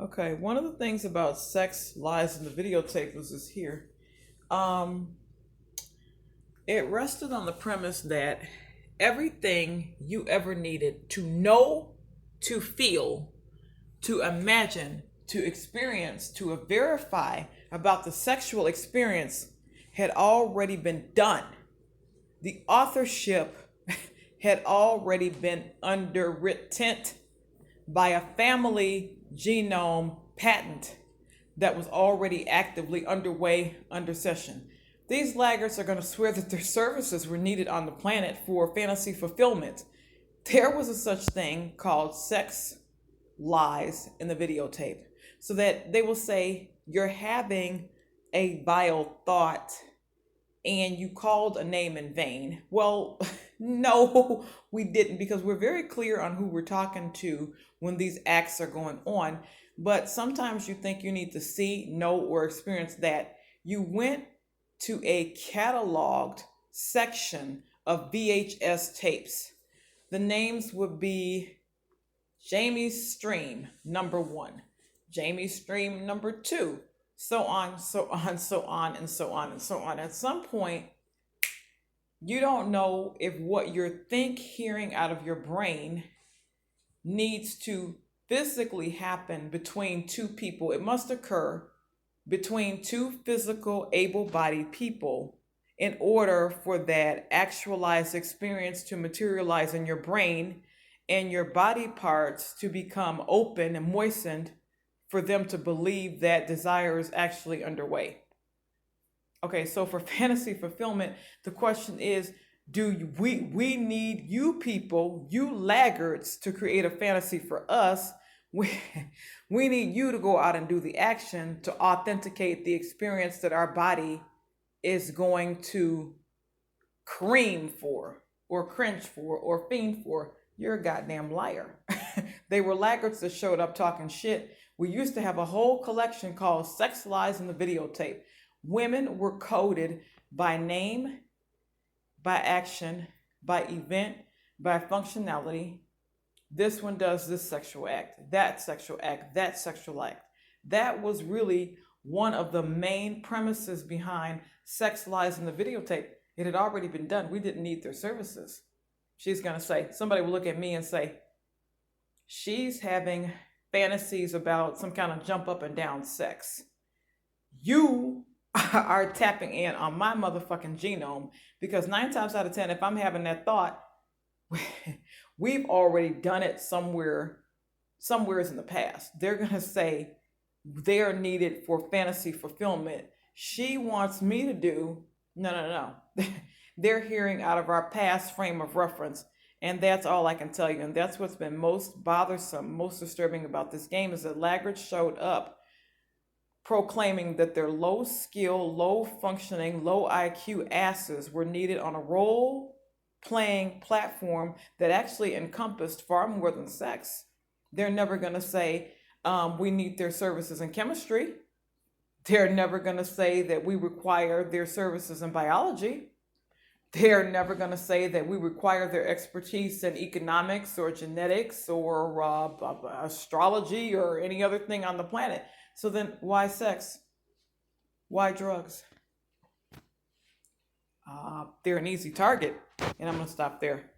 Okay, one of the things about sex lies in the videotape was this here. Um, it rested on the premise that everything you ever needed to know, to feel, to imagine, to experience, to verify about the sexual experience had already been done. The authorship had already been underwritten by a family genome patent that was already actively underway under session. These laggards are going to swear that their services were needed on the planet for fantasy fulfillment. There was a such thing called sex lies in the videotape, so that they will say you're having a vile thought and you called a name in vain. Well, no, we didn't, because we're very clear on who we're talking to when these acts are going on. But sometimes you think you need to see, know, or experience that. You went to a cataloged section of VHS tapes. The names would be Jamie's Stream number one, Jamie's Stream number two, so on, so on, so on, and so on, and so on. At some point, you don't know if what you're hearing out of your brain needs to physically happen between two people. It must occur between two physical, able bodied people in order for that actualized experience to materialize in your brain and your body parts to become open and moistened for them to believe that desire is actually underway. Okay, so for fantasy fulfillment, the question is, we need you people, you laggards, to create a fantasy for us? We need you to go out and do the action to authenticate the experience that our body is going to cream for, or cringe for, or fiend for. You're a goddamn liar. They were laggards that showed up talking shit. We used to have a whole collection called Sex Lies in the Videotape. Women were coded by name, by action, by event, by functionality. This one does this sexual act, that sexual act, that sexual act. That was really one of the main premises behind Sex Lies in the Videotape. It had already been done. We didn't need their services. She's going to say, somebody will look at me and say, she's having fantasies about some kind of jump up and down sex. You are tapping in on my motherfucking genome, because 9 times out of 10, if I'm having that thought, we've already done it somewheres in the past. They're going to say they're needed for fantasy fulfillment. She wants me to do, no. They're hearing out of our past frame of reference. And that's all I can tell you. And that's what's been most bothersome, most disturbing about this game, is that laggards showed up proclaiming that their low skill, low functioning, low IQ asses were needed on a role playing platform that actually encompassed far more than sex. They're never going to say we need their services in chemistry. They're never going to say that we require their services in biology. They're never going to say that we require their expertise in economics or genetics or astrology or any other thing on the planet. So then why sex? Why drugs? They're an easy target. And I'm going to stop there.